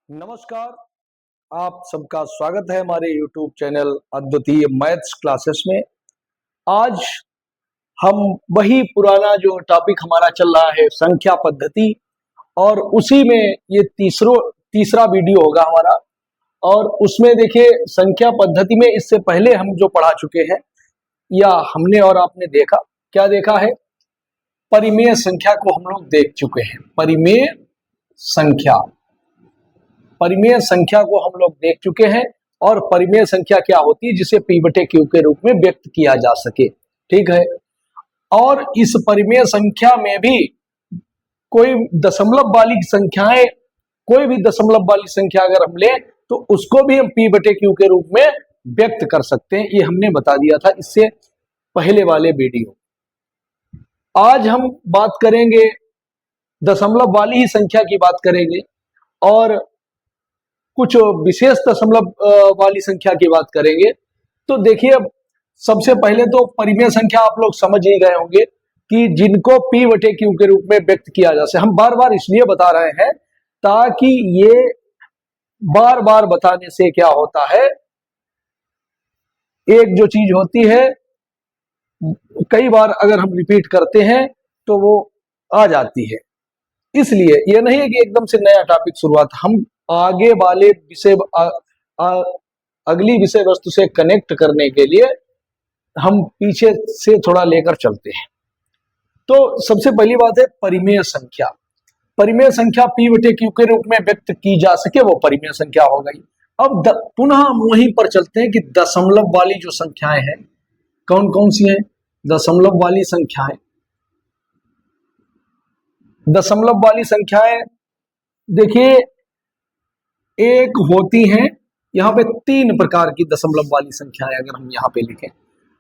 नमस्कार। आप सबका स्वागत है हमारे YouTube चैनल अद्वितीय मैथ्स क्लासेस में। आज हम वही पुराना जो टॉपिक हमारा चल रहा है संख्या पद्धति, और उसी में ये तीसरा वीडियो होगा हमारा। और उसमें देखिए संख्या पद्धति में इससे पहले हम जो पढ़ा चुके हैं या हमने और आपने देखा, क्या देखा है, परिमेय संख्या को हम लोग देख चुके हैं। परिमेय संख्या को हम लोग देख चुके हैं। और परिमेय संख्या क्या होती है, जिसे P/Q के रूप में व्यक्त किया जा सके। ठीक है। और इस परिमेय संख्या में भी कोई दशमलव वाली संख्याएं, कोई भी दशमलव वाली संख्या अगर हम लें तो उसको भी हम P/Q के रूप में व्यक्त कर सकते हैं। ये हमने बता दिया था इससे पहले वाले वीडियो। आज हम बात करेंगे दशमलव वाली ही संख्या की बात करेंगे और कुछ विशेष दशमलव वाली संख्या की बात करेंगे। तो देखिए, सबसे पहले तो परिमेय संख्या आप लोग समझ ही गए होंगे कि जिनको P/Q के रूप में व्यक्त किया जा सके। हम बार बार इसलिए बता रहे हैं ताकि ये बार बार बताने से क्या होता है, एक जो चीज होती है कई बार अगर हम रिपीट करते हैं तो वो आ जाती है। इसलिए ये नहीं है कि एकदम से नया टॉपिक शुरुआत, हम आगे वाले विषय अगली विषय वस्तु से कनेक्ट करने के लिए हम पीछे से थोड़ा लेकर चलते हैं। तो सबसे पहली बात है परिमेय संख्या। परिमेय संख्या P/Q के रूप में व्यक्त की जा सके वो परिमेय संख्या हो गई। अब पुनः हम वहीं पर चलते हैं कि दशमलव वाली जो संख्याएं हैं कौन कौन सी हैं। दशमलव वाली संख्याएं, दशमलव वाली संख्याएं देखिए एक होती हैं, यहां पे 3 प्रकार की दशमलव वाली संख्याएं अगर हम यहां पे लिखें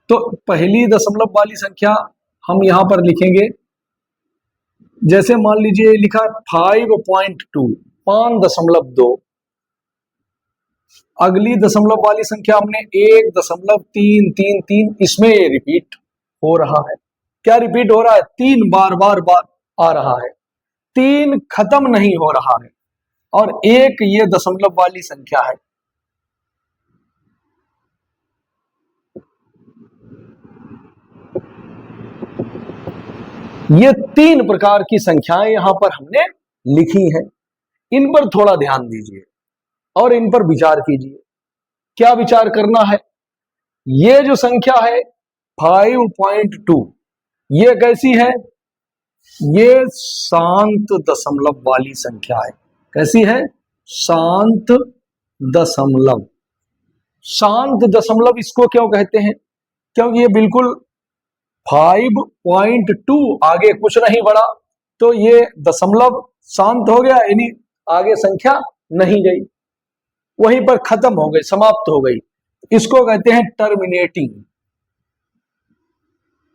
तो पहली दशमलव वाली संख्या हम यहां पर लिखेंगे, जैसे मान लीजिए लिखा 5.2, 5.2। अगली दशमलव वाली संख्या हमने 1.333, इसमें ये रिपीट हो रहा है। क्या रिपीट हो रहा है? 3 बार बार बार आ रहा है, 3 खत्म नहीं हो रहा है। और एक ये दशमलव वाली संख्या है। ये 3 प्रकार की संख्याएं यहां पर हमने लिखी हैं। इन पर थोड़ा ध्यान दीजिए और इन पर विचार कीजिए। क्या विचार करना है? ये जो संख्या है 5.2, ये कैसी है? ये शांत दशमलव वाली संख्या है। कैसी है? शांत दशमलव। शांत दशमलव इसको क्यों कहते हैं? क्योंकि ये बिल्कुल 5.2 आगे कुछ नहीं बढ़ा, तो ये दशमलव शांत हो गया, यानी आगे संख्या नहीं गई, वहीं पर खत्म हो गई, समाप्त हो गई। इसको कहते हैं टर्मिनेटिंग।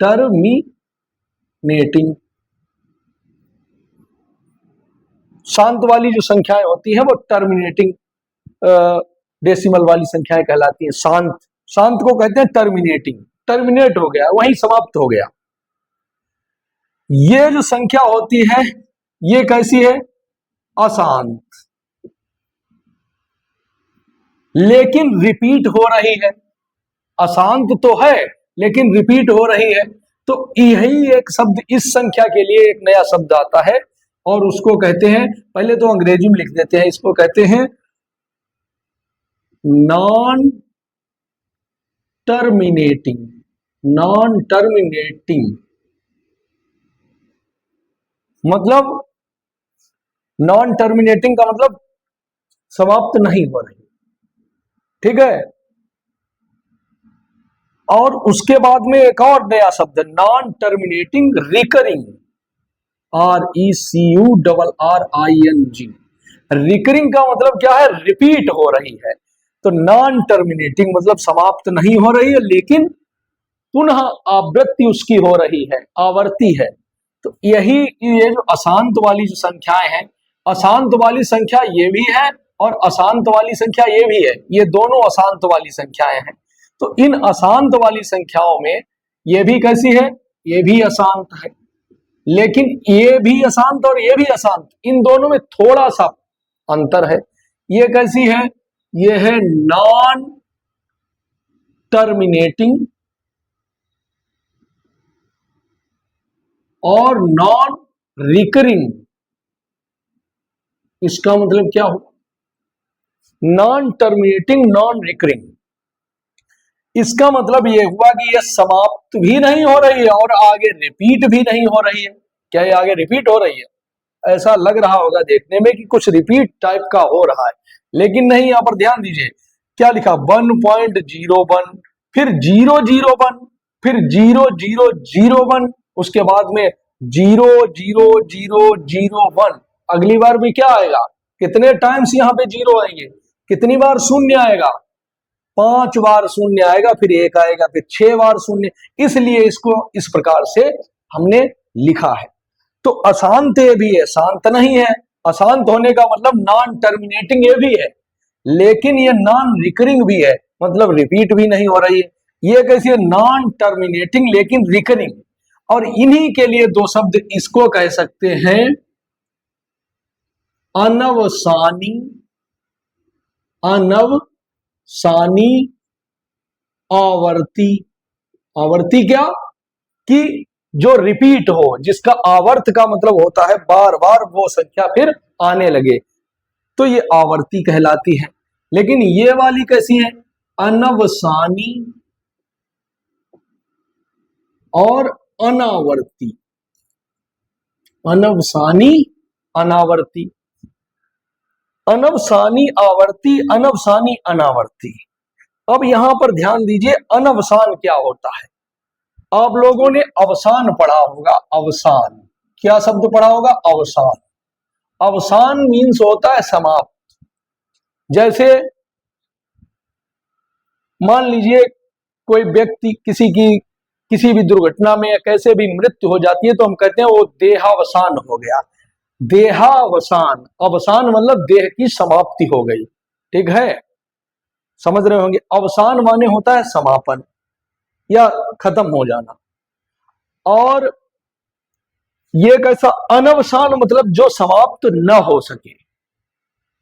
टर्मिनेटिंग। शांत वाली जो संख्याएं होती हैं वो टर्मिनेटिंग डेसिमल वाली संख्याएं कहलाती हैं। शांत को कहते हैं टर्मिनेटिंग। टर्मिनेट हो गया, वहीं समाप्त हो गया। ये जो संख्या होती है ये कैसी है? अशांत, लेकिन रिपीट हो रही है। अशांत तो है लेकिन रिपीट हो रही है। तो यही एक शब्द इस संख्या के लिए एक नया शब्द आता है और उसको कहते हैं, पहले तो अंग्रेजी में लिख देते हैं, इसको कहते हैं नॉन टर्मिनेटिंग। नॉन टर्मिनेटिंग मतलब, नॉन टर्मिनेटिंग का मतलब समाप्त नहीं हो रही। ठीक है। और उसके बाद में एक और नया शब्द non terminating recurring. RECURRING। Recurring का मतलब क्या है? रिपीट हो रही है। तो नॉन टर्मिनेटिंग मतलब समाप्त नहीं हो रही है लेकिन पुनः आवृत्ति उसकी हो रही है, आवर्ती है। तो यही ये जो अशांत वाली जो संख्याएं हैं, अशांत वाली संख्या ये भी है और अशांत वाली संख्या ये भी है, ये दोनों अशांत वाली संख्याएं हैं। तो इन अशांत वाली संख्याओं में ये भी कैसी है? ये भी अशांत है, लेकिन ये भी अशांत और ये भी अशांत, इन दोनों में थोड़ा सा अंतर है। ये कैसी है? ये है नॉन टर्मिनेटिंग और नॉन रिकरिंग। इसका मतलब क्या हुआ? नॉन टर्मिनेटिंग नॉन रिकरिंग, इसका मतलब ये हुआ कि ये समाप्त भी नहीं हो रही है और आगे रिपीट भी नहीं हो रही है। क्या ये आगे रिपीट हो रही है? ऐसा लग रहा होगा देखने में कि कुछ रिपीट टाइप का हो रहा है, लेकिन नहीं। यहां पर ध्यान दीजिए क्या लिखा, 1.01, फिर 001, फिर 0001, उसके बाद में 00001। अगली बार भी क्या आएगा? कितने टाइम्स यहाँ पे जीरो आएंगे? कितनी बार शून्य आएगा? 5 बार शून्य आएगा, फिर 1 आएगा, फिर 6 बार शून्य। इसलिए इसको इस प्रकार से हमने लिखा है। तो अशांत ये भी है, शांत नहीं है। अशांत होने का मतलब नॉन टर्मिनेटिंग ये भी है, लेकिन ये नॉन रिकरिंग भी है, मतलब रिपीट भी नहीं हो रही है। ये कैसी है? नॉन टर्मिनेटिंग लेकिन रिकरिंग। और इन्हीं के लिए दो शब्द इसको कह सकते हैं अनवसानी। अनवसानी आवर्ती। आवर्ती क्या? कि जो रिपीट हो, जिसका आवर्त का मतलब होता है बार बार वो संख्या फिर आने लगे, तो ये आवर्ती कहलाती है। लेकिन ये वाली कैसी है? अनवसानी और अनावर्ती। अनवसानी, अनावर्ती, अनवसानी आवर्ती, अनवसानी अनावर्ती। अब यहां पर ध्यान दीजिए अनवसान क्या होता है। आप लोगों ने अवसान पढ़ा होगा। अवसान क्या शब्द पढ़ा होगा? अवसान। अवसान मीन्स होता है समाप्त। जैसे मान लीजिए कोई व्यक्ति किसी भी दुर्घटना में या कैसे भी मृत्यु हो जाती है तो हम कहते हैं वो देहावसान हो गया। देहावसान, अवसान मतलब देह की समाप्ति हो गई। ठीक है, समझ रहे होंगे। अवसान माने होता है समापन या खत्म हो जाना। और ये कैसा? अनवसान मतलब जो समाप्त न हो सके।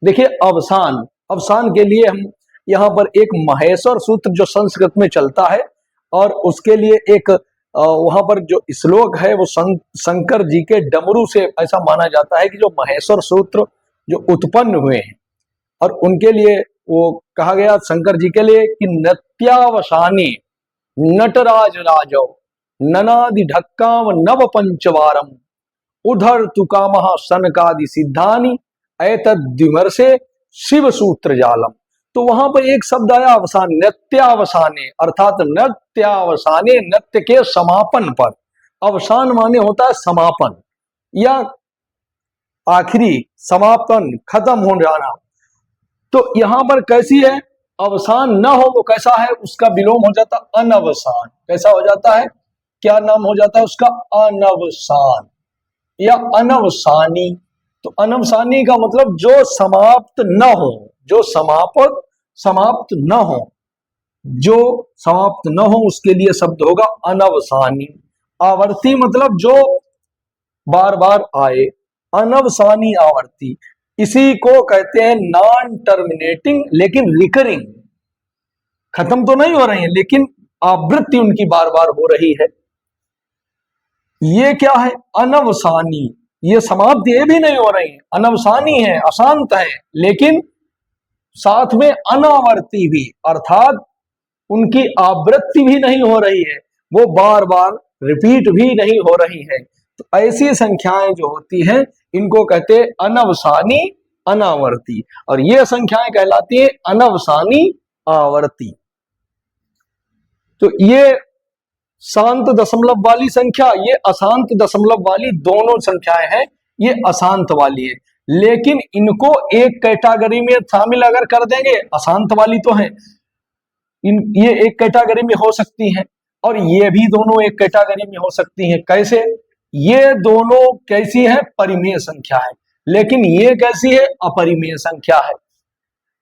देखिए अवसान, अवसान के लिए हम यहां पर एक महेश्वर सूत्र जो संस्कृत में चलता है, और उसके लिए एक वहां पर जो श्लोक है वो शंकर जी के डमरू से ऐसा माना जाता है कि जो महेश्वर सूत्र जो उत्पन्न हुए हैं, और उनके लिए वो कहा गया शंकर जी के लिए कि नत्यावसानी नटराज राजो ननादि ढक्काम नव पंचवारम उधर तुकामह सनकादि सिद्धानी ऐतद्विमर्शे शिव सूत्र जालम। तो वहां पर एक शब्द आया अवसान, नत्यावसाने, अर्थात नत्यावसाने, नत्य के समापन पर। अवसान माने होता है समापन या आखिरी, समापन, खत्म हो जाना। तो यहां पर कैसी है? अवसान न हो वो कैसा है? उसका विलोम हो जाता अनवसान। कैसा हो जाता है? क्या नाम हो जाता है उसका? अनवसान या अनवसानी। तो अनवसानी का मतलब जो समाप्त न हो, जो समाप्त न हो, जो समाप्त न हो उसके लिए शब्द होगा अनवसानी। आवर्ती मतलब जो बार बार आए, अनवसानी आवर्ती। इसी को कहते हैं नॉन टर्मिनेटिंग लेकिन रिकरिंग। खत्म तो नहीं हो रही है लेकिन आवृत्ति उनकी बार बार हो रही है। ये क्या है? अनवसानी। ये समाप्त ये भी नहीं हो रही है, अनवसानी है, अशांत है, लेकिन साथ में अनावर्ती भी, अर्थात उनकी आवृत्ति भी नहीं हो रही है, वो बार बार रिपीट भी नहीं हो रही है। तो ऐसी संख्याएं जो होती हैं इनको कहते हैं अनवसानी अनावर्ती, और ये संख्याएं कहलाती है अनवसानी आवर्ती। तो ये शांत दशमलव वाली संख्या, ये अशांत दशमलव वाली, दोनों संख्याएं हैं, ये अशांत वाली है। लेकिन इनको एक कैटेगरी में शामिल अगर कर देंगे, अशांत वाली तो है, ये एक कैटेगरी में हो सकती हैं, और ये भी दोनों एक कैटेगरी में हो सकती हैं। कैसे? ये दोनों कैसी है? परिमेय संख्या है, लेकिन ये कैसी है? अपरिमेय संख्या है।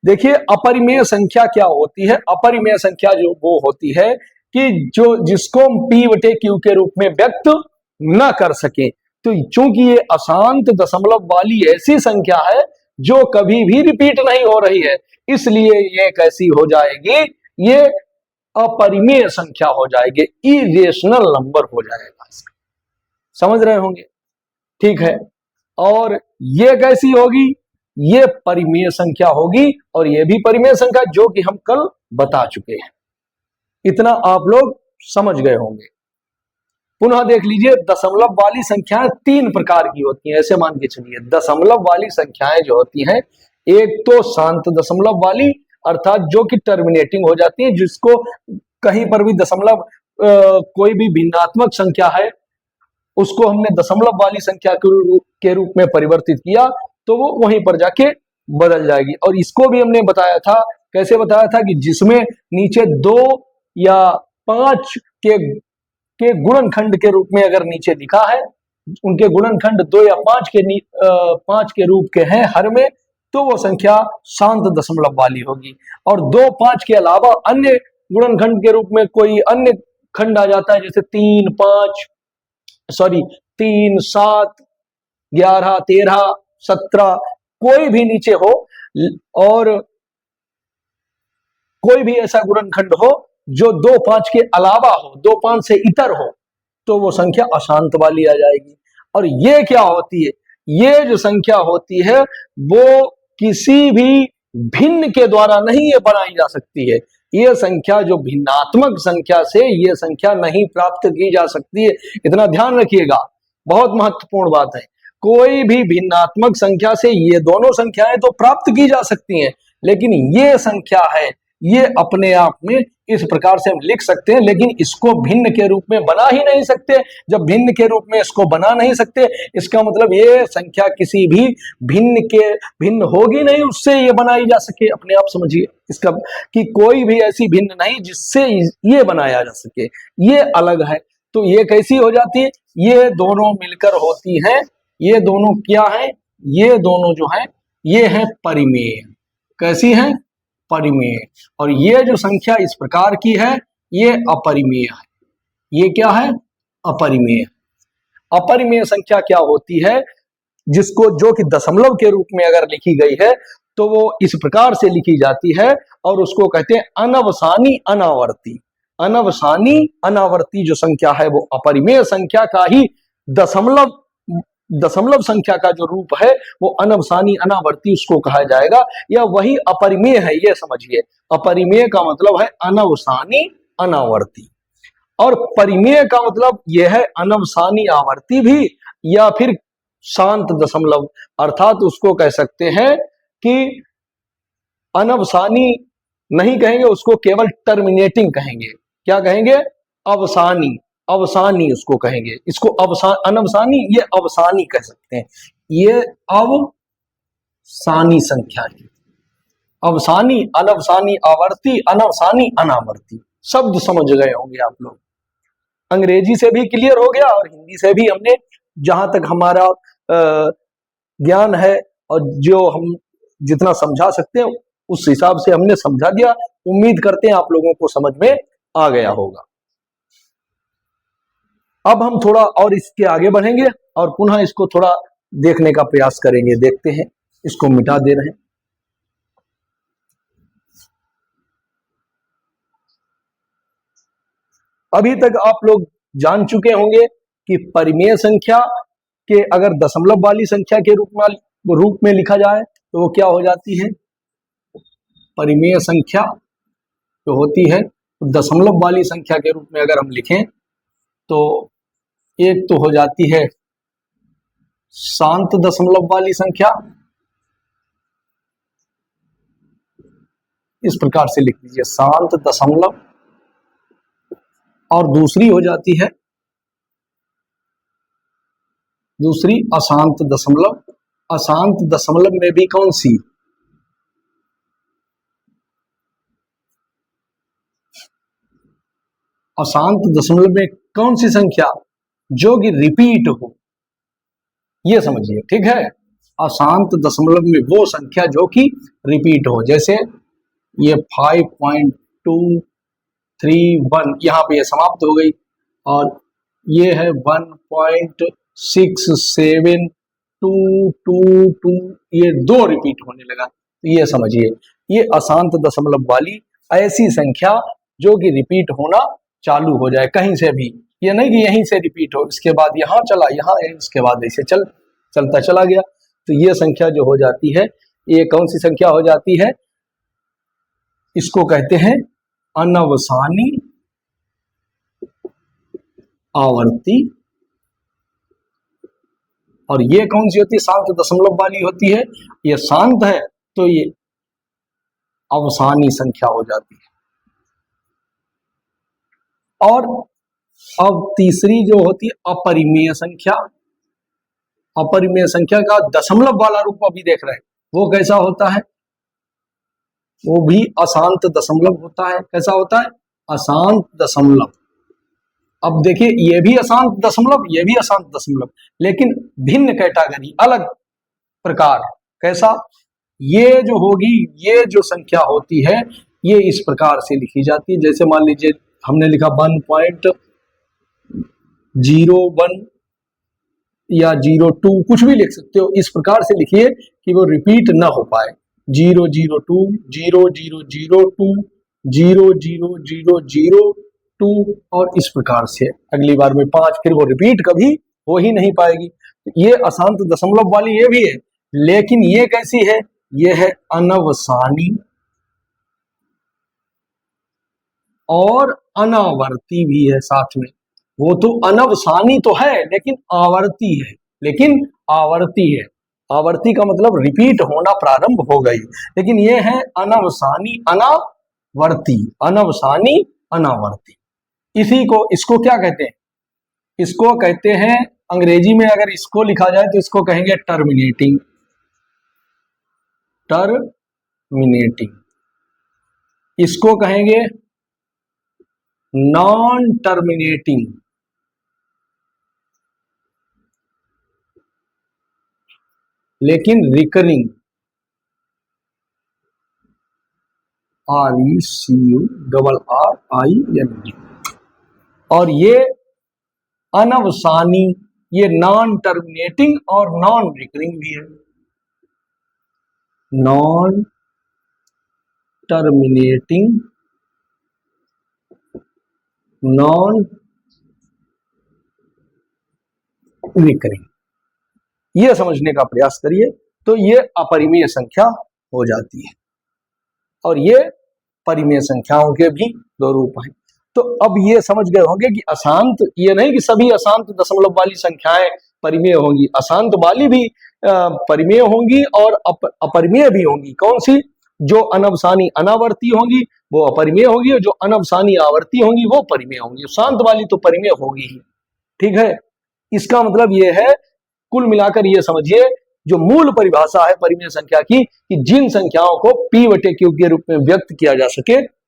देखिए अपरिमेय संख्या क्या होती है? अपरिमेय संख्या जो वो होती है कि जो जिसको हम P बटे Q के रूप में व्यक्त न कर सके। तो चूंकि ये अशांत दशमलव वाली ऐसी संख्या है जो कभी भी रिपीट नहीं हो रही है, इसलिए ये कैसी हो जाएगी, ये अपरिमेय संख्या हो जाएगी, इरेशनल नंबर हो जाएगा। समझ रहे होंगे, ठीक है। और ये कैसी होगी, ये परिमेय संख्या होगी, और ये भी परिमेय संख्या, जो कि हम कल बता चुके हैं। इतना आप लोग समझ गए होंगे। पुनः देख लीजिए, दशमलव वाली संख्याएं तीन प्रकार की होती हैं, ऐसे मान के चलिए। दशमलव वाली संख्याएं जो होती हैं, एक तो शांत दशमलव वाली, अर्थात जो कि टर्मिनेटिंग हो जाती है, जिसको कहीं पर भी दशमलव कोई भी भिन्नात्मक संख्या है, उसको हमने दशमलव वाली संख्या के रूप में परिवर्तित किया, तो वो वहीं पर जाके बदल जाएगी। और इसको भी हमने बताया था, कैसे बताया था, कि जिसमें नीचे 2 या 5 के गुणनखंड के रूप में अगर नीचे लिखा है, उनके गुणनखंड 2 या 5 के रूप के हैं हर में, तो वो संख्या शांत दशमलव वाली होगी। और 2, 5 के अलावा अन्य गुणनखंड के रूप में कोई अन्य खंड आ जाता है, जैसे 3, 7, 11, 13, 17, कोई भी नीचे हो, और कोई भी ऐसा गुणनखंड हो जो 2, 5 के अलावा हो, 2, 5 से इतर हो, तो वो संख्या अशांत वाली आ जाएगी। और ये क्या होती है, ये जो संख्या होती है, वो किसी भी भिन्न के द्वारा नहीं ये बनाई जा सकती है। ये संख्या जो भिन्नात्मक संख्या से ये संख्या नहीं प्राप्त की जा सकती है। इतना ध्यान रखिएगा, बहुत महत्वपूर्ण बात है। कोई भी भिन्नात्मक संख्या से ये दोनों संख्याएं तो प्राप्त की जा सकती हैं, लेकिन ये संख्या है, ये अपने आप में इस प्रकार से हम लिख सकते हैं, लेकिन इसको भिन्न के रूप में बना ही नहीं सकते। जब भिन्न के रूप में इसको बना नहीं सकते, इसका मतलब ये संख्या किसी भी भिन्न होगी नहीं, उससे ये बनाई जा सके। अपने आप समझिए इसका, कि कोई भी ऐसी भिन्न नहीं जिससे ये बनाया जा सके, ये अलग है। तो ये कैसी हो जाती है, ये दोनों मिलकर होती है, ये दोनों क्या है, ये दोनों जो है ये है परिमेय। कैसी है, परिमेय। और ये जो संख्या इस प्रकार की है, ये अपरिमेय है। ये क्या है, अपरिमेय। अपरिमेय संख्या क्या होती है, जिसको जो कि दशमलव के रूप में अगर लिखी गई है, तो वो इस प्रकार से लिखी जाती है, और उसको कहते हैं अनवसानी अनावर्ती। अनवसानी अनावर्ती जो संख्या है, वो अपरिमेय संख्या का ही दशमलव संख्या का जो रूप है, वो अनवसानी अनावर्ती उसको कहा जाएगा, या वही अपरिमेय है। ये समझिए, अपरिमेय का मतलब है अनवसानी अनावर्ती, और परिमेय का मतलब यह है अनवसानी आवर्ती भी, या फिर शांत दशमलव। अर्थात उसको कह सकते हैं कि अनवसानी नहीं कहेंगे, उसको केवल टर्मिनेटिंग कहेंगे। क्या कहेंगे, अवसानी, अवसानी उसको कहेंगे। इसको अनवसानी, ये अवसानी कह सकते हैं। ये अवसानी संख्या है। अवसानी, अनवसानी आवर्ती, अनवसानी अनावर्ती, शब्द समझ गए होंगे आप लोग। अंग्रेजी से भी क्लियर हो गया, और हिंदी से भी हमने जहां तक हमारा ज्ञान है और जो हम जितना समझा सकते हैं, उस हिसाब से हमने समझा दिया। उम्मीद करते हैं आप लोगों को समझ में आ गया होगा। अब हम थोड़ा और इसके आगे बढ़ेंगे, और पुनः इसको थोड़ा देखने का प्रयास करेंगे। देखते हैं, इसको मिटा दे रहे हैं। अभी तक आप लोग जान चुके होंगे कि परिमेय संख्या के अगर दशमलव वाली संख्या के रूप में लिखा जाए, तो वो क्या हो जाती है, परिमेय संख्या जो होती है, दशमलव वाली संख्या के रूप में अगर हम लिखें, तो एक तो हो जाती है शांत दशमलव वाली संख्या, इस प्रकार से लिख लीजिए, शांत दशमलव। और दूसरी हो जाती है, दूसरी अशांत दशमलव। अशांत दशमलव में भी कौन सी, अशांत दशमलव में कौन सी संख्या जो कि रिपीट हो, ये समझिए, ठीक है। अशांत दशमलव में वो संख्या जो कि रिपीट हो, जैसे ये 5.231, यहां पे ये समाप्त हो गई, और ये है 1.67 टू टू टू, ये 2 रिपीट होने लगा। तो ये समझिए, ये अशांत दशमलव वाली ऐसी संख्या जो कि रिपीट होना चालू हो जाए कहीं से भी, ये नहीं कि यहीं से रिपीट हो, इसके बाद यहाँ चला, यहाँ इसके बाद ऐसे चलता चला गया। तो ये संख्या जो हो जाती है, ये कौन सी संख्या हो जाती है? इसको कहते हैं अनवसानी आवर्ती। और ये कौन सी होती है? शांत दशमलव वाली होती है। ये शांत है तो ये अवसानी संख्या हो जाती है। और अब तीसरी जो होती है अपरिमेय संख्या। अपरिमेय संख्या का दशमलव वाला रूप अभी देख रहे हैं, वो कैसा होता है? वो भी अशांत दशमलव होता है। कैसा होता है? अशांत दशमलव। अब देखिए, ये भी अशांत दशमलव, ये भी अशांत दशमलव, लेकिन भिन्न कैटेगरी, अलग प्रकार। कैसा? ये जो होगी, ये जो संख्या होती है, ये इस प्रकार से लिखी जाती है। जैसे मान लीजिए हमने लिखा 1.01 या 02, कुछ भी लिख सकते हो। इस प्रकार से लिखिए कि वो रिपीट ना हो पाए। 002, 0002, 00002, और इस प्रकार से अगली बार में 5, फिर वो रिपीट कभी हो ही नहीं पाएगी। ये अशांत दशमलव वाली ये भी है, लेकिन ये कैसी है? ये है अनवसानी और अनावर्ती भी है साथ में। वो तो अनवसानी तो है, लेकिन आवर्ती है। लेकिन आवर्ती है, आवर्ती का मतलब रिपीट होना प्रारंभ हो गई, लेकिन ये है अनवसानी अनावर्ती। अनवसानी अनावर्ती, इसको क्या कहते हैं? इसको कहते हैं, अंग्रेजी में अगर इसको लिखा जाए तो इसको कहेंगे टर्मिनेटिंग। टर्मिनेटिंग। इसको कहेंगे नॉन टर्मिनेटिंग। लेकिन रिकरिंग। RECURRING। और ये अनवसानी, ये नॉन टर्मिनेटिंग और नॉन रिकरिंग भी है। नॉन टर्मिनेटिंग, नॉन रिकरिंग, ये समझने का प्रयास करिए। तो ये अपरिमेय संख्या हो जाती है, और ये परिमेय संख्याओं के भी 2 रूप हैं। तो अब ये समझ गए होंगे कि अशांत, ये नहीं कि सभी अशांत दशमलव वाली संख्याएं परिमेय होंगी, अशांत वाली भी परिमेय होंगी और अपरिमेय भी होंगी। कौन सी? जो अनवसानी अनावर्ती होंगी वो अपरिमेय होंगी, और जो अनवसानी आवर्ती होंगी वो परिमेय होंगी। शांत वाली तो परिमेय होगी ही। ठीक है, इसका मतलब ये है, कुल मिलाकर ये समझिए, जो मूल परिभाषा है परिमेय संख्या की, कि जिन संख्याओं को P/Q के रूप में व्यक्त किया जा सके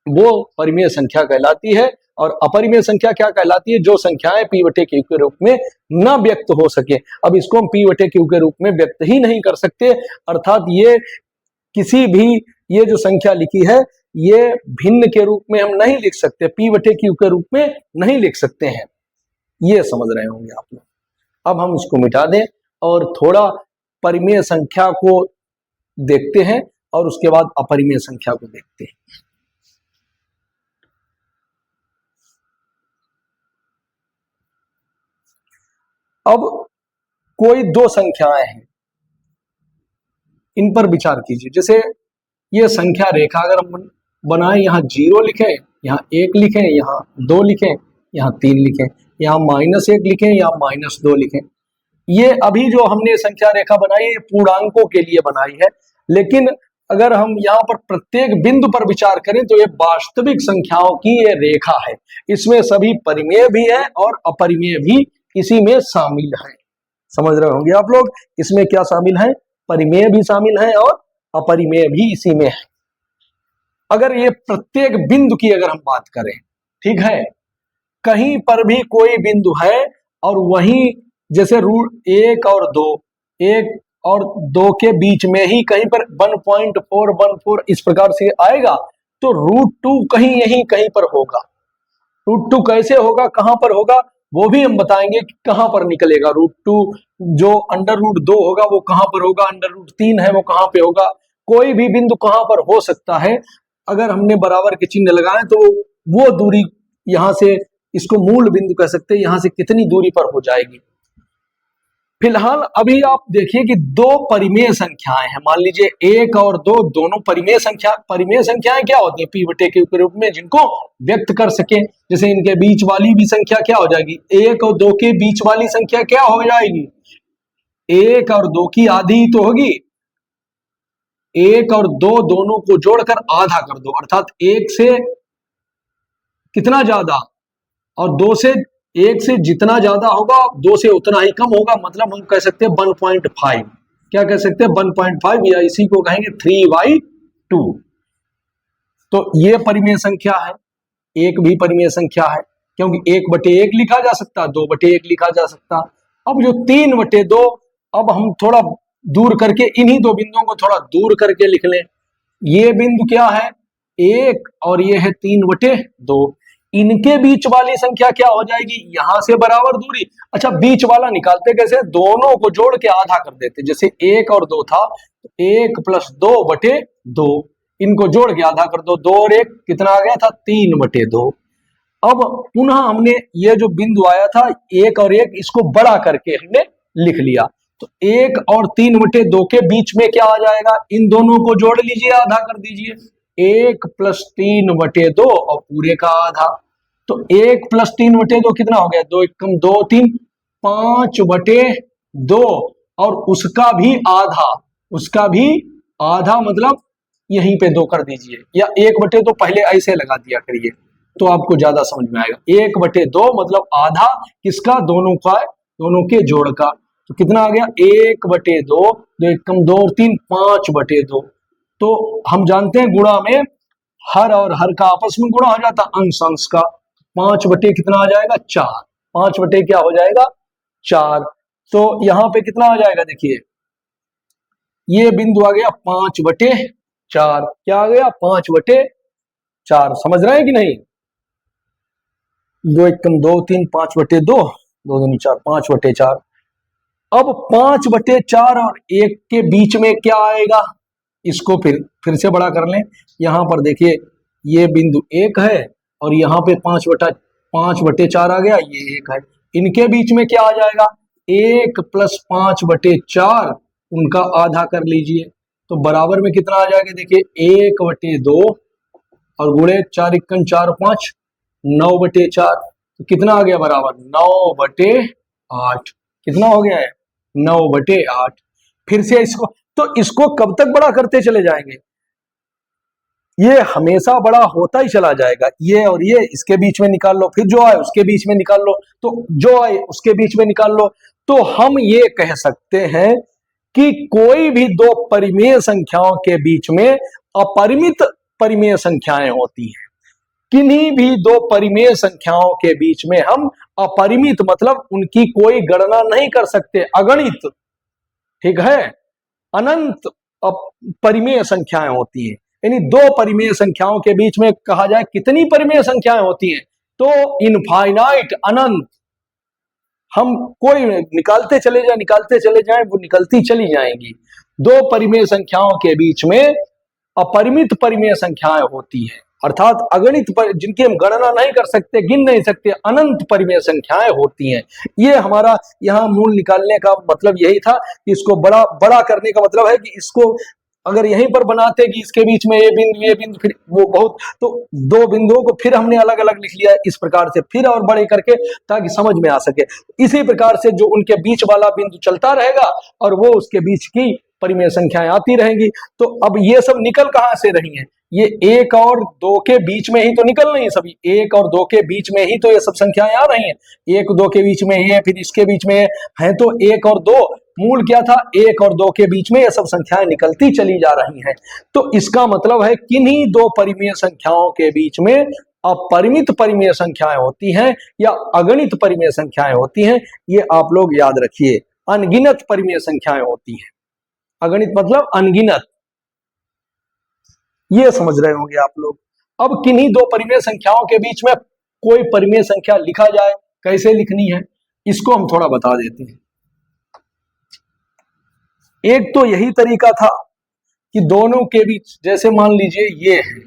वो परिमेय संख्या कहलाती है। और अपरिमेय संख्या क्या कहलाती है? जो संख्याएं P/Q के रूप में न व्यक्त हो सके। अब इसको हम P/Q के रूप में व्यक्त ही नहीं कर सकते, अर्थात ये किसी भी, ये जो संख्या लिखी है ये भिन्न के रूप में हम नहीं लिख सकते, P/Q के रूप में नहीं लिख सकते हैं। ये समझ रहे होंगे आप लोग। अब हम इसको मिटा दें और थोड़ा परिमेय संख्या को देखते हैं, और उसके बाद अपरिमेय संख्या को देखते हैं। अब कोई 2 संख्याएं हैं, इन पर विचार कीजिए। जैसे ये संख्या रेखा अगर हम बनाएं, यहाँ 0 लिखें, यहाँ 1 लिखें, यहाँ 2 लिखें, यहाँ 3 लिखें, यहाँ -1 लिखें, यहाँ -2 लिखें। ये अभी जो हमने संख्या रेखा बनाई है पूर्णांकों के लिए बनाई है, लेकिन अगर हम यहाँ पर प्रत्येक बिंदु पर विचार करें तो ये वास्तविक संख्याओं की ये रेखा है। इसमें सभी परिमेय भी है और अपरिमेय भी इसी में शामिल है। समझ रहे होंगे आप लोग, इसमें क्या शामिल है? परिमेय भी शामिल है और अपरिमेय भी इसी में है। अगर ये प्रत्येक बिंदु की अगर हम बात करें, ठीक है, कहीं पर भी कोई बिंदु है और वहीं जैसे √1 और 2, 1 और 2 के बीच में ही कहीं पर 1.414 इस प्रकार से आएगा, तो √2 कहीं यहीं कहीं पर होगा। √2 कैसे होगा, कहां पर होगा? वो भी हम बताएंगे कि कहां पर निकलेगा। √2 जो √2 होगा वो कहां पर होगा, √3 है वो कहां पे होगा, कोई भी बिंदु कहां पर हो सकता है। अगर हमने बराबर के चिन्ह लगाए तो वो दूरी यहां से, इसको मूल बिंदु कह सकते हैं, यहां से कितनी दूरी पर हो जाएगी। फिलहाल अभी आप देखिए कि दो परिमेय संख्याएं हैं, मान लीजिए 1 और 2 दोनों परिमेय संख्या। परिमेय संख्याएं क्या होती है, p/q के रूप में, जिनको व्यक्त कर सके। जैसे इनके बीच वाली भी संख्या क्या हो जाएगी, 1 और 2 के बीच वाली संख्या क्या हो जाएगी, 1 और 2 की आधी तो होगी। 1 और 2 दोनों को जोड़कर आधा कर दो, अर्थात 1 से कितना ज्यादा और 2 से, 1 से जितना ज्यादा होगा 2 से उतना ही कम होगा, मतलब हम कह सकते हैं 1.5। क्या कह सकते हैं, 1.5, या इसी को कहेंगे 3/2। तो ये परिमेय संख्या है। एक भी परिमेय संख्या है, क्योंकि 1/1 लिखा जा सकता, 2/1 लिखा जा सकता। अब जो 3/2, अब हम थोड़ा दूर करके इन्हीं दो बिंदुओं को थोड़ा दूर करके लिख लें। ये बिंदु क्या है, 1, और ये है 3/2। इनके बीच वाली संख्या क्या हो जाएगी, यहां से बराबर दूरी। अच्छा, बीच वाला निकालते कैसे, दोनों को जोड़ के आधा कर देते। जैसे 1 और 2 था, 1 + 2/2, इनको जोड़ के आधा कर दो, 2 और 1 कितना आ गया था, 3/2। अब पुनः हमने ये जो बिंदु आया था 1 और 1, इसको बड़ा करके हमने लिख लिया। तो 1 और 3/2 के बीच में क्या आ जाएगा, इन दोनों को जोड़ लीजिए, आधा कर दीजिए। 1 + 3/2 और पूरे का आधा। तो 1 + 3/2 कितना हो गया, 2 × 2 = 3, 5/2, और उसका भी आधा, उसका भी आधा मतलब यहीं पे 2 कर दीजिए, या 1/2 पहले ऐसे लगा दिया करिए तो आपको ज्यादा समझ में आएगा। 1/2 मतलब आधा किसका, दोनों का, दोनों के जोड़ का। तो कितना आ गया, 1/2, 2 × 2 = 3, 5/2। तो हम जानते हैं गुणा में हर और हर का आपस में गुणा हो जाता, अंश अंश का। 5 कितना आ जाएगा, 4। 5 क्या हो जाएगा, 4। तो यहां पे कितना आ जाएगा, देखिए ये बिंदु आ गया 5/4। क्या आ गया, 5/4। समझ रहे हैं कि नहीं, 2 × 2 = 3, 5/2, 2 दूनी 4, 5/4। अब 5/4 और 1 के बीच में क्या आएगा, इसको फिर से बड़ा कर लें। यहां पर देखिए ये बिंदु 1 है और यहां पे 5/4 आ गया, ये 1 है। इनके बीच में क्या आ जाएगा, 1 + 5/4, उनका आधा कर लीजिए। तो बराबर में कितना आ जाएगा, देखिए 1/2 और गुणे 4 × 4 = 5, 9/4। तो कितना आ गया बराबर, 9/8। कितना हो गया है, 9/8। फिर से इसको, तो इसको कब तक बड़ा करते चले जाएंगे, ये हमेशा बड़ा होता ही चला जाएगा। ये और ये इसके बीच में निकाल लो, फिर जो आए उसके बीच में निकाल लो, तो जो आए उसके बीच में निकाल लो। तो हम ये कह सकते हैं कि कोई भी दो परिमेय संख्याओं के बीच में अपरिमित परिमेय संख्याएं होती हैं। किन्हीं भी दो परिमेय संख्याओं के बीच में हम अपरिमित मतलब उनकी कोई गणना नहीं कर सकते, अगणित, ठीक है, अनंत परिमेय संख्याएं होती हैं। यानी दो परिमेय संख्याओं के बीच में कहा जाए कितनी परिमेय संख्याएं होती हैं, तो इनफाइनाइट, अनंत। हम कोई निकालते चले जाएं वो निकलती चली जाएंगी। दो परिमेय संख्याओं के बीच में अपरिमित परिमेय संख्याएं होती हैं, अर्थात अगणित जिनकी हम गणना नहीं कर सकते, गिन नहीं सकते, अनंत परिमेय संख्याएं होती हैं। ये हमारा यहाँ मूल निकालने का मतलब यही था कि इसको बड़ा बड़ा करने का मतलब है कि इसको अगर यहीं पर बनाते कि इसके बीच में ये बिंदु, फिर वो बहुत, तो दो बिंदुओं को फिर हमने अलग अलग लिख लिया इस प्रकार से, फिर और बड़े करके, ताकि समझ में आ सके। इसी प्रकार से जो उनके बीच वाला बिंदु चलता रहेगा और वो उसके बीच की परिमेय संख्याएं आती रहेंगी। तो अब ये सब निकल कहां से रही हैं, ये 1 और 2 के बीच में ही तो निकल रही है सभी। 1 और 2 के बीच में ही तो ये सब संख्याएं आ रही हैं। 1 2 के बीच में है, फिर इसके बीच में है, तो 1 और 2 मूल क्या था, 1 और 2 के बीच में ये सब संख्याएं निकलती चली जा रही हैं। तो इसका मतलब है किन्हीं दो परिमेय संख्याओं के बीच में अपरिमित परिमेय संख्याएं होती हैं या अगणित परिमेय संख्याएं होती हैं। ये आप लोग याद रखिए, अनगिनत परिमेय संख्याएं होती हैं। अगणित मतलब अनगिनत, ये समझ रहे होंगे आप लोग। अब किन्हीं दो परिमेय संख्याओं के बीच में कोई परिमेय संख्या लिखा जाए, कैसे लिखनी है इसको हम थोड़ा बता देते हैं। एक तो यही तरीका था कि दोनों के बीच, जैसे मान लीजिए ये है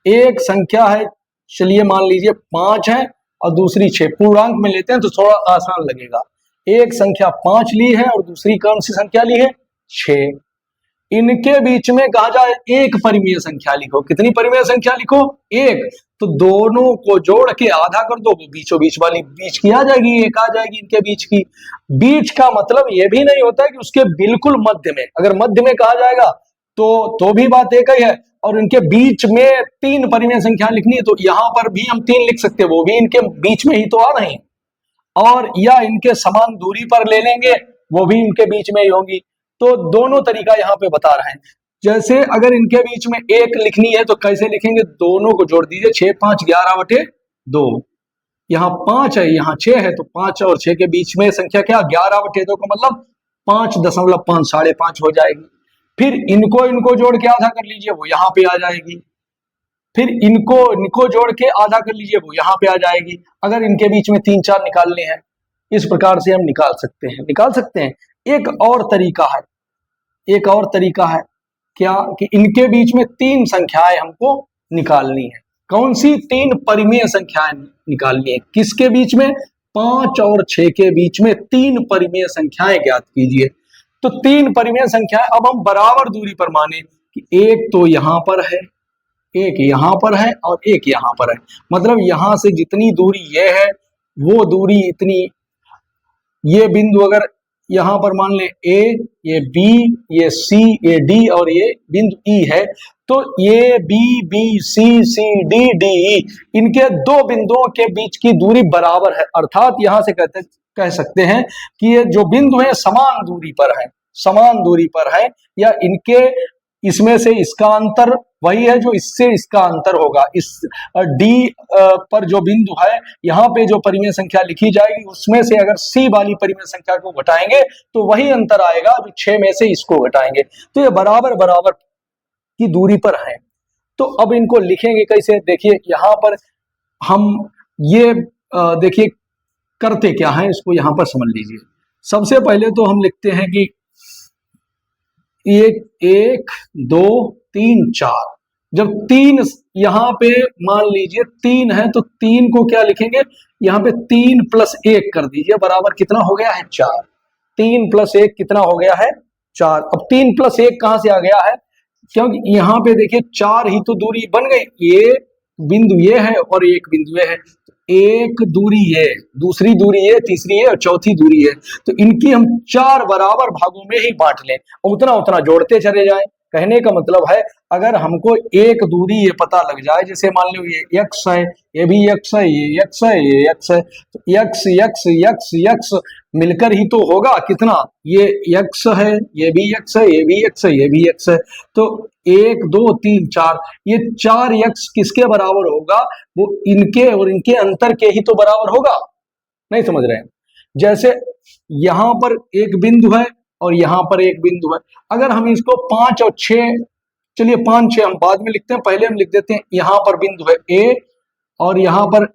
एक संख्या है, चलिए मान लीजिए 5 है और दूसरी 6, पूर्णांक में लेते हैं तो थोड़ा आसान लगेगा। एक संख्या 5 ली है और दूसरी कौन सी संख्या ली है 6। इनके बीच में कहा जाए एक परिमेय संख्या लिखो। कितनी परिमेय संख्या लिखो? एक। तो दोनों को जोड़ के आधा कर दो, वो बीचों बीच वाली बीच की आ जाएगी, एक आ जाएगी इनके बीच की। बीच का मतलब ये भी नहीं होता है कि उसके बिल्कुल मध्य में, अगर मध्य में कहा जाएगा तो भी बात एक ही है। और इनके बीच में 3 परिमेय संख्या लिखनी है तो यहां पर भी हम 3 लिख सकते हैं, वो भी इनके बीच में ही तो आ रही है। और या इनके समान दूरी पर ले लेंगे, वो भी इनके बीच में ही होंगी। तो दोनों तरीका यहाँ पे बता रहे हैं। जैसे अगर इनके बीच में 1 लिखनी है तो कैसे लिखेंगे? दोनों को जोड़ दीजिए, 6 5 11/2। यहाँ 5 है, यहाँ 6 है, तो 5 और 6 के बीच में संख्या क्या? 11/2 का मतलब 5.5 5.5 हो जाएगी। फिर इनको जोड़ के आधा कर लीजिए, वो यहाँ पे आ जाएगी। फिर इनको जोड़ के आधा कर लीजिए, वो यहाँ पे आ जाएगी। अगर इनके बीच में 3 4 निकालने हैं, इस प्रकार से हम निकाल सकते हैं। एक और तरीका है क्या कि इनके बीच में 3 संख्याएं हमको निकालनी है। कौन सी? 3 परिमेय संख्याएं निकालनी है। किसके बीच में? 5 और 6 के बीच में 3 परिमेय संख्याएं ज्ञात कीजिए। तो 3 परिमेय संख्याएं अब हम बराबर दूरी पर माने कि एक तो यहां पर है, एक यहां पर है और एक यहां पर है। मतलब यहां से जितनी दूरी ये है वो दूरी इतनी, ये बिंदु अगर यहां पर मान ले ए, ये बी, ये सी, ये डी और ये बिंदु ई है, तो ये B B C C D D E, इनके 2 बिंदुओं के बीच की दूरी बराबर है। अर्थात यहां से कह सकते हैं कि ये जो बिंदु है समान दूरी पर है, या इनके इसमें से इसका अंतर वही है जो इससे इसका अंतर होगा। इस डी पर जो बिंदु है, यहाँ पे जो परिमेय संख्या लिखी जाएगी उसमें से अगर सी वाली परिमेय संख्या को घटाएंगे तो वही अंतर आएगा जो 6 में से इसको घटाएंगे। तो ये बराबर की दूरी पर है। तो अब इनको लिखेंगे कैसे? देखिए यहाँ पर हम ये देखिए करते क्या है, इसको यहाँ पर समझ लीजिए। सबसे पहले तो हम लिखते हैं कि 1 2 3 4। जब 3 यहां पे मान लीजिए 3 है तो 3 को क्या लिखेंगे? यहाँ पे 3 + 1 कर दीजिए, बराबर कितना हो गया है? 4। 3 + 1 कितना हो गया है? 4। अब 3 + 1 कहां से आ गया है? क्योंकि यहाँ पे देखिए 4 ही तो दूरी बन गई। ये बिंदु ये है और एक बिंदु ये है, एक दूरी है, दूसरी दूरी है, तीसरी है और चौथी दूरी है। तो इनकी हम 4 बराबर भागों में ही बांट लें, उतना उतना जोड़ते चले जाएं। कहने का मतलब है अगर हमको एक दूरी ये पता लग जाए, जैसे मान लो ये x है, ये भी x है, ये x है, ये x है, तो x मिलकर ही तो होगा कितना? ये x है, ये भी x है, ये भी x है, ये भी x है। तो 1 2 3 4, ये 4x किसके बराबर होगा? वो इनके और इनके अंतर के ही तो बराबर होगा। नहीं समझ रहे हैं? जैसे यहां पर एक बिंदु है और यहां पर एक बिंदु है। अगर हम इसको 5 और 6, चलिए 5 6 हम बाद में लिखते हैं, पहले हम लिख देते हैं यहां पर बिंदु है ए और यहां पर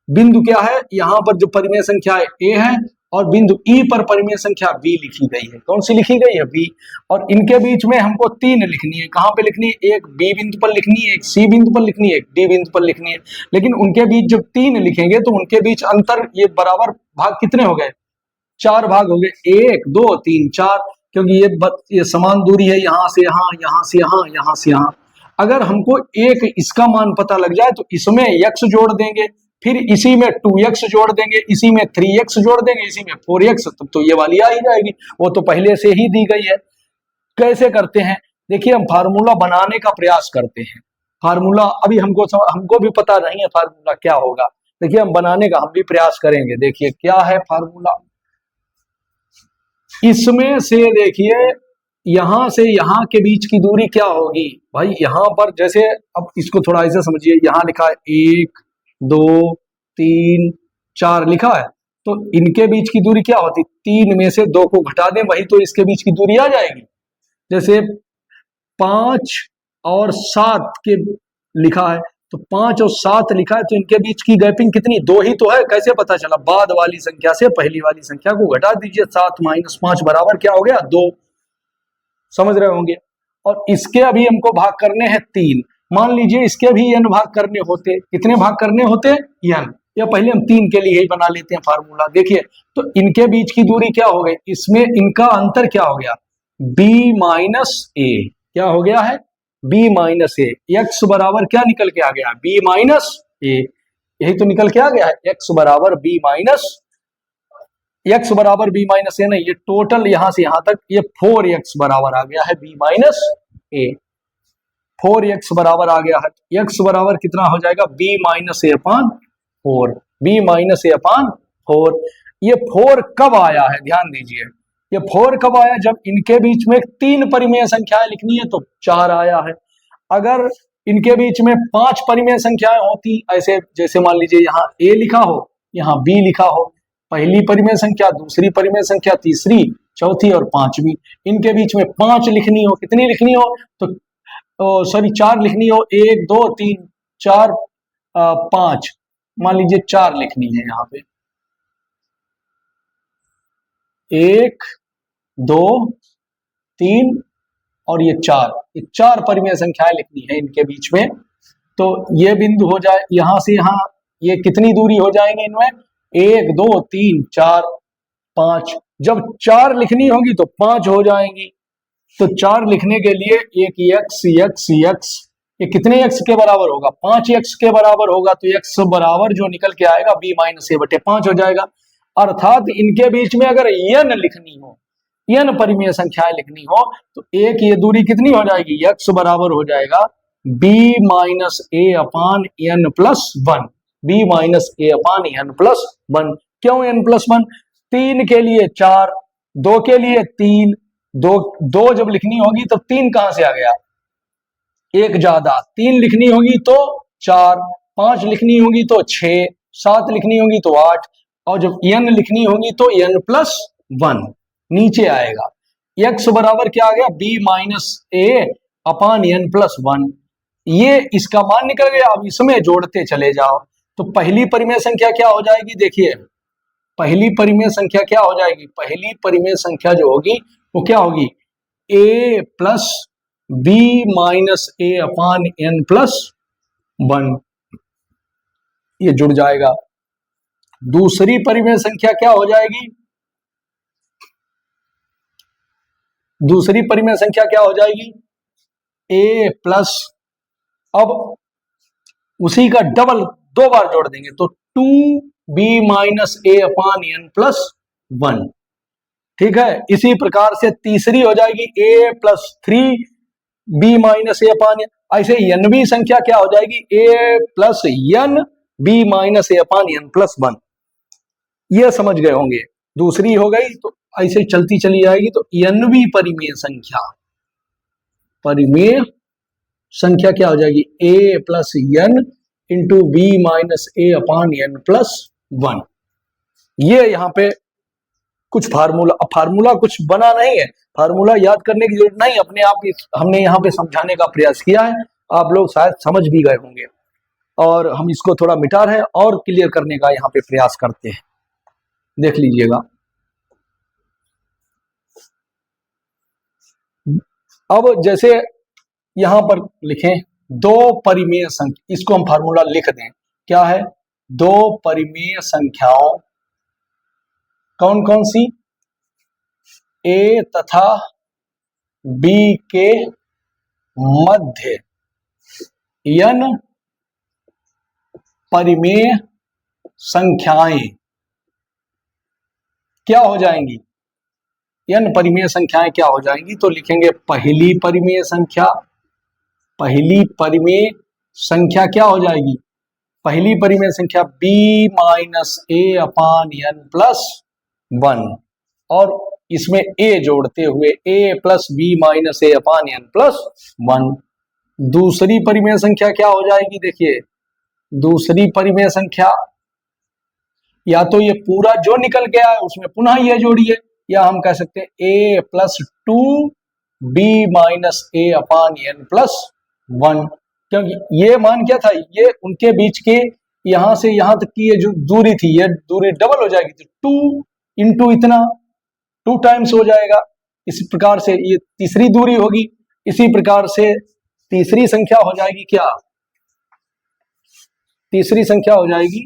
बिंदु क्या है? यहां पर जो परिमेय संख्या है ए है और बिंदु ई पर परिमेय संख्या बी लिखी गई है। कौन सी लिखी गई है? बी। और इनके बीच में हमको 3 लिखनी है। कहां पे लिखनी है? एक बी बिंदु पर लिखनी है, एक सी बिंदु पर लिखनी है, एक डी बिंदु पर लिखनी है। लेकिन उनके बीच जब 3 लिखेंगे तो उनके बीच अंतर, ये बराबर भाग कितने हो गए? 4 भाग हो गए, 1 2 3 4, क्योंकि ये समान दूरी है, यहां से यहां, यहां से यहां, यहां से यहां। अगर हमको एक इसका मान पता लग जाए तो इसमें x जोड़ देंगे, फिर इसी में 2x जोड़ देंगे, इसी में 3x जोड़ देंगे, इसी में 4x, तो ये वाली आ ही जाएगी, वो तो पहले से ही दी गई है। कैसे करते हैं? देखिए हम फार्मूला बनाने का प्रयास करते हैं। फार्मूला अभी हमको भी पता नहीं है फार्मूला क्या होगा। देखिए हम बनाने का हम भी प्रयास करेंगे। देखिए क्या है फार्मूला, इसमें से देखिए यहां से यहां के बीच की दूरी क्या होगी भाई? यहां पर जैसे, अब इसको थोड़ा ऐसे समझिए, यहां लिखा है 1 2 3 4 लिखा है, तो इनके बीच की दूरी क्या होती? 3 में से 2 को घटा दें, वही तो इसके बीच की दूरी आ जाएगी। जैसे 5 और 7 के लिखा है, तो 5 और 7 लिखा है, तो इनके बीच की गैपिंग कितनी, 2 ही तो है। कैसे पता चला, बाद वाली संख्या से पहली वाली संख्या को घटा दीजिए, 7 - 5 बराबर क्या हो गया, 2। समझ रहे होंगे। और इसके अभी हमको भाग करने हैं 3। मान लीजिए इसके भी n भाग करने होते, कितने भाग करने होते, n, या पहले हम 3 के लिए ही बना लेते हैं फार्मूला। देखिए तो इनके बीच की दूरी क्या हो गई, इसमें इनका अंतर क्या हो गया, b - a, क्या हो गया है, b - a। x बराबर क्या निकल के आ गया, b - a, यही तो निकल के आ गया है, x बराबर b x बराबर b - a नहीं, ये टोटल यहां से यहां तक ये 4x बराबर आ गया है b - a। 4x बराबर आ गया है, x बराबर कितना हो जाएगा, b - a upon 4, b - a अपान 4। ये 4 कब आया है, ध्यान दीजिए, ये 4 कब आया, जब इनके बीच में 3 परिमेय संख्याएं लिखनी है तो 4 आया है। अगर इनके बीच में 5 परिमेय संख्याएं होती, ऐसे जैसे मान लीजिए यहाँ a लिखा हो, यहाँ b लिखा हो, पहली परिमेय संख्या, दूसरी परिमेय संख्या, तीसरी, चौथी और पांचवी, इनके बीच में 5 लिखनी हो, कितनी लिखनी हो, तो सॉरी 4 लिखनी हो, 1 2 3 4 5, मान लीजिए 4 लिखनी है यहाँ पे, 1 2 3 और ये 4, ये 4 परिमेय संख्याएं लिखनी है इनके बीच में। तो ये बिंदु हो जाए यहां से यहां, ये कितनी दूरी हो जाएंगे इनमें, 1 2 3 4 5। जब 4 लिखनी होगी तो 5 हो जाएंगी। तो 4 लिखने के लिए एक x ये कितने x के बराबर होगा, 5x के बराबर होगा। तो x बराबर जो निकल के आएगा b - a/5 हो जाएगा। अर्थात इनके बीच में अगर n लिखनी हो, n परिमेय संख्याएं लिखनी हो, तो एक ये दूरी कितनी हो जाएगी, x बराबर हो जाएगा b - a upon n plus 1, b - a upon n plus 1। क्यों n प्लस 1, 3 के लिए 4, 2 के लिए 3, 2 जब लिखनी होगी तो 3 कहां से आ गया, एक ज्यादा, 3 लिखनी होगी तो 4, 5 लिखनी होगी तो 6, 7 लिखनी होगी तो 8, और जब n लिखनी होगी तो n प्लस 1 नीचे आएगा। x बराबर क्या आ गया, b - a upon n plus 1। ये इसका मान निकल गया। अब इसमें जोड़ते चले जाओ, तो पहली परिमेय संख्या क्या हो जाएगी, देखिए पहली परिमेय संख्या क्या हो जाएगी, पहली परिमेय संख्या जो होगी वो क्या होगी, a plus b minus a upon n plus 1, ये जुड़ जाएगा। दूसरी परिमेय संख्या क्या हो जाएगी, दूसरी परिमेय संख्या क्या हो जाएगी, a प्लस, अब उसी का डबल 2 बार जोड़ देंगे तो 2b minus a upon n plus 1। ठीक है, इसी प्रकार से तीसरी हो जाएगी a plus 3b minus a अपान, ऐसे nवीं संख्या क्या हो जाएगी, a plus n b minus a upon n plus 1। ये समझ गए होंगे। दूसरी हो गई, तो ऐसे चलती चली जाएगी। तो nवीं परिमेय संख्या, परिमेय संख्या क्या हो जाएगी, a plus n into B minus A upon n plus 1। ये यहाँ पे कुछ फार्मूला कुछ बना नहीं है, फार्मूला याद करने की जरूरत नहीं, अपने आप हमने यहाँ पे समझाने का प्रयास किया है। आप लोग शायद समझ भी गए होंगे, और हम इसको थोड़ा मिटा रहे हैं और क्लियर करने का यहाँ पे प्रयास करते हैं। देख लीजिएगा, अब जैसे यहां पर लिखें 2 परिमेय संख्या, इसको हम फार्मूला लिख दें, क्या है, 2 परिमेय संख्याओं कौन कौन सी, a तथा b के मध्य n परिमेय संख्याएं क्या हो जाएंगी, n परिमेय संख्याएं क्या हो जाएंगी। तो लिखेंगे पहली परिमेय संख्या, पहली परिमेय संख्या क्या हो जाएगी, पहली परिमेय संख्या b minus A upon n plus 1, और इसमें a जोड़ते हुए a plus B minus A upon n plus 1। दूसरी परिमेय संख्या क्या हो जाएगी, देखिए दूसरी परिमेय संख्या, या तो ये पूरा जो निकल गया है उसमें पुनः ये जोड़िए, या हम कह सकते हैं a plus 2 b minus A upon n plus 1। क्योंकि ये मान क्या था, ये उनके बीच के यहां से यहां तक की ये जो दूरी थी, ये दूरी डबल हो जाएगी, तो 2 इंटू इतना 2 टाइम्स हो जाएगा। इसी प्रकार से ये तीसरी दूरी होगी, इसी प्रकार से तीसरी संख्या हो जाएगी क्या, तीसरी संख्या हो जाएगी,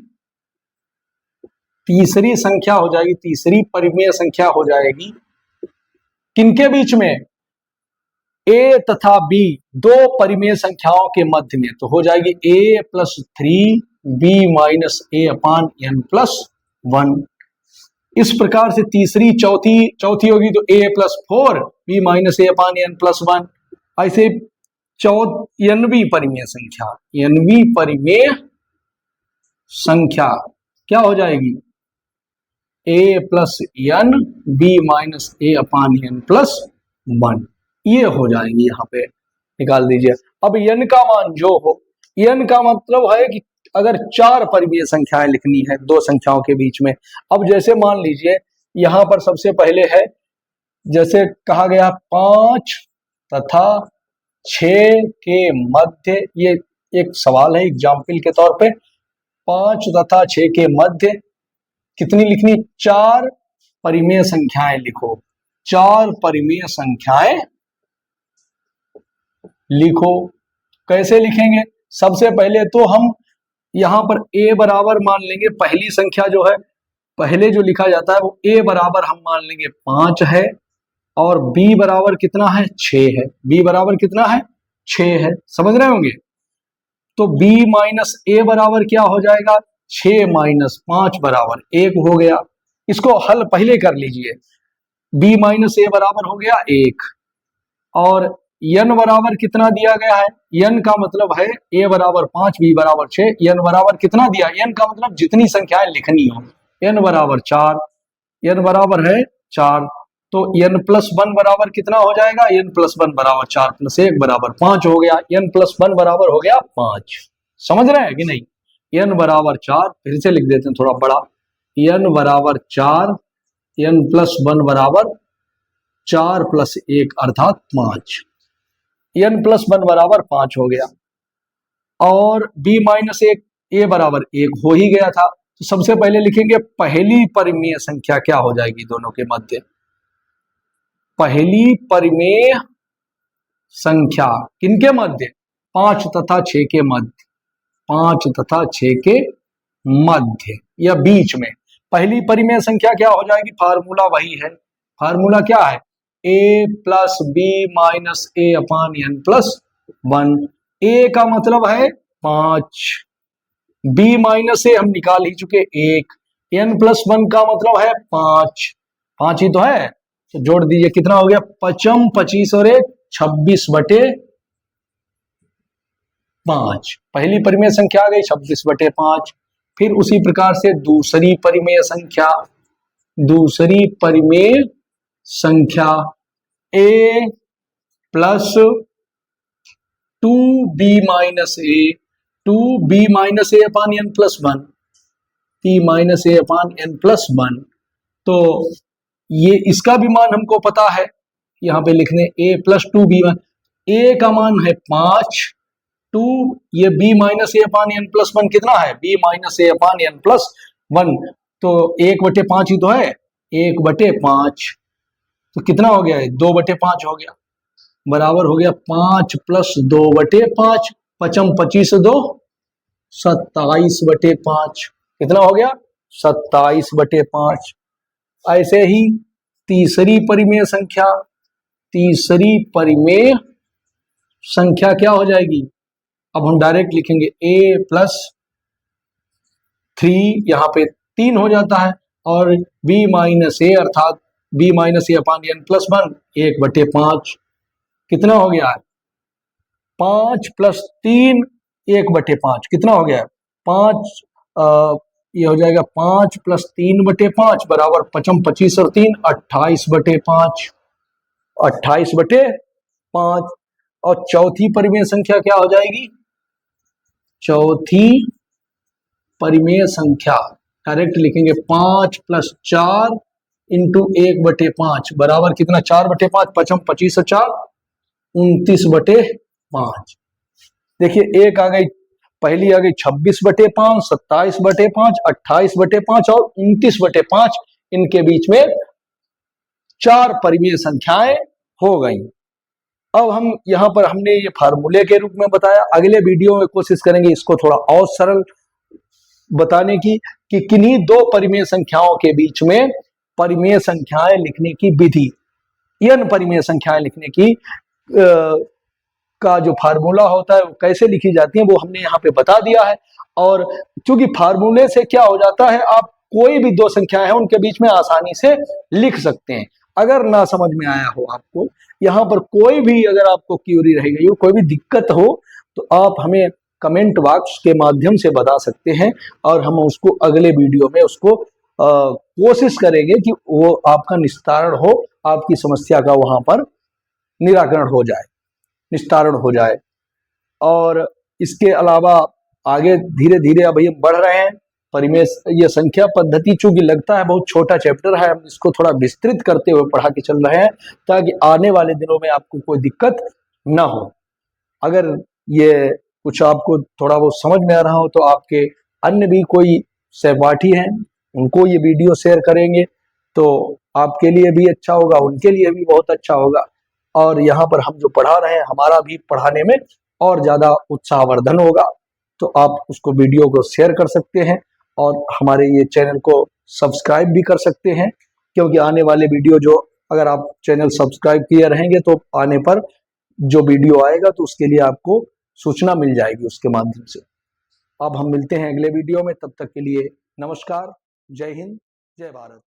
तीसरी संख्या हो जाएगी, तीसरी परिमेय संख्या हो जाएगी किनके बीच में, ए तथा बी, दो परिमेय संख्याओं के मध्य में, तो हो जाएगी a plus 3 b minus A upon N plus 1। इस प्रकार से तीसरी चौथी होगी तो a plus 4 b minus A upon N plus 1। ऐसे एनवी परिमेय संख्या, एनवी परिमेय संख्या क्या हो जाएगी, a plus N B minus A upon N plus 1, ये हो जाएंगी, यहाँ पे निकाल दीजिए। अब n का मान जो हो, n का मतलब है कि अगर 4 परिमेय संख्याएं लिखनी है दो संख्याओं के बीच में। अब जैसे मान लीजिए यहां पर सबसे पहले है, जैसे कहा गया 5 तथा 6 के मध्य, ये एक सवाल है एग्जाम्पल के तौर पे, 5 तथा 6 के मध्य कितनी लिखनी, 4 परिमेय संख्याएं लिखो, 4 परिमेय संख्याएं लिखो। कैसे लिखेंगे, सबसे पहले तो हम यहां पर a बराबर मान लेंगे, पहली संख्या जो है, पहले जो लिखा जाता है वो a बराबर हम मान लेंगे 5 है, और b बराबर कितना है, 6 है, b बराबर कितना है, 6 है, समझ रहे होंगे। तो b माइनस a बराबर क्या हो जाएगा, 6 माइनस 5 बराबर 1 हो गया। इसको हल पहले कर लीजिए, b माइनस a बराबर हो गया 1, और n बराबर कितना दिया गया है, n का मतलब है a बराबर 5 b बराबर 6, n बराबर कितना दिया, n का मतलब जितनी संख्याएं लिखनी हो, n बराबर 4, n बराबर है 4, तो n प्लस 1 बराबर कितना हो जाएगा, n प्लस 1 बराबर 4 प्लस 1 बराबर 5 हो गया, n प्लस 1 बराबर हो गया 5। समझ रहे हैं कि नहीं, n बराबर 4, फिर से लिख देते हैं थोड़ा बड़ा, n बराबर 4, n प्लस 1 बराबर 4 प्लस 1 अर्थात 5, n प्लस 1 बराबर 5 हो गया, और b माइनस 1 a बराबर 1 हो ही गया था। तो सबसे पहले लिखेंगे पहली परिमेय संख्या क्या हो जाएगी दोनों के मध्य, पहली परिमेय संख्या किनके मध्य, 5 तथा 6 के मध्य, 5 तथा 6 के मध्य या बीच में पहली परिमेय संख्या क्या हो जाएगी, फार्मूला वही है, फार्मूला क्या है, a plus B minus A upon N plus 1। a का मतलब है 5, b माइनस ए हम निकाल ही चुके 1, n प्लस 1 का मतलब है 5, 5 ही तो है, तो जोड़ दीजिए कितना हो गया, 55 25 और 1 26 बटे 5, पहली परिमेय संख्या आ गई 26 बटे 5। फिर उसी प्रकार से दूसरी परिमेय संख्या, दूसरी परिमेय संख्या a plus 2b minus A, 2b minus A upon N plus 1, b minus A upon N plus 1। तो ये इसका भी मान हमको पता है, यहां पे लिखने a प्लस 2b, a का मान है 5, 2, ये b minus A upon N plus 1 कितना है, b minus A upon N plus 1, तो 1 बटे 5 ही तो है, 1 बटे 5, तो कितना हो गया है, 2 बटे 5 हो गया, बराबर हो गया 5 प्लस 2 बटे 5, 55 25 2 27 बटे 5, कितना हो गया, 27 बटे 5। ऐसे ही तीसरी परिमेय संख्या, तीसरी परिमेय संख्या क्या हो जाएगी, अब हम डायरेक्ट लिखेंगे a प्लस 3, यहाँ पे 3 हो जाता है, और b माइनस ए अर्थात b minus A upon N plus 1, 1 बटे 5, कितना हो गया है, 5 प्लस 3 1 बटे 5 कितना हो गया है, 5, ये हो जाएगा 5 प्लस 3 बटे 5 बराबर 55 25 और 3 28 बटे 5, 28 बटे 5। और चौथी परिमेय संख्या क्या हो जाएगी, चौथी परिमेय संख्या डायरेक्ट लिखेंगे 5 प्लस 4 इंटू 1 बटे 5 बराबर कितना, 4 बटे 5, 55 25 और 4 29 बटे 5। देखिए एक आ गई, पहली आ गई 26/5, 27/5, 28/5 और 29/5। इनके बीच में 4 परिमेय संख्याएं हो गई। अब हम यहाँ पर हमने ये फार्मूले के रूप में बताया। अगले वीडियो में कोशिश करेंगे इसको थोड़ा और सरल बताने की, कि किन्हीं दो परिमेय संख्याओं के बीच में परिमेय संख्याएं लिखने की विधि, n परिमेय संख्याएं लिखने की का जो फार्मूला होता है वो कैसे लिखी जाती है वो हमने यहाँ पे बता दिया है। और क्योंकि फार्मूले से क्या हो जाता है, आप कोई भी दो संख्याएं हैं उनके बीच में आसानी से लिख सकते हैं। अगर ना समझ में आया हो आपको, यहाँ पर कोई भी अगर आपको क्यूरी रह गई हो, कोई भी दिक्कत हो, तो आप हमें कमेंट बॉक्स के माध्यम से बता सकते हैं और हम उसको अगले वीडियो में उसको कोशिश करेंगे कि वो आपका निस्तारण हो, आपकी समस्या का वहां पर निराकरण हो जाए, निस्तारण हो जाए। और इसके अलावा आगे धीरे धीरे अभी हम बढ़ रहे हैं। परिमेय ये संख्या पद्धति चूंकि लगता है बहुत छोटा चैप्टर है, हम इसको थोड़ा विस्तृत करते हुए पढ़ा के चल रहे हैं ताकि आने वाले दिनों में आपको कोई दिक्कत ना हो। अगर ये कुछ आपको थोड़ा बहुत समझ में आ रहा हो तो आपके अन्य भी कोई सहपाठी हैं उनको ये वीडियो शेयर करेंगे तो आपके लिए भी अच्छा होगा, उनके लिए भी बहुत अच्छा होगा। और यहाँ पर हम जो पढ़ा रहे हैं हमारा भी पढ़ाने में और ज्यादा उत्साहवर्धन होगा। तो आप उसको वीडियो को शेयर कर सकते हैं और हमारे ये चैनल को सब्सक्राइब भी कर सकते हैं, क्योंकि आने वाले वीडियो जो अगर आप चैनल सब्सक्राइब किए रहेंगे तो आने पर जो वीडियो आएगा तो उसके लिए आपको सूचना मिल जाएगी उसके माध्यम से। अब हम मिलते हैं अगले वीडियो में, तब तक के लिए नमस्कार, जय हिंद, जय भारत।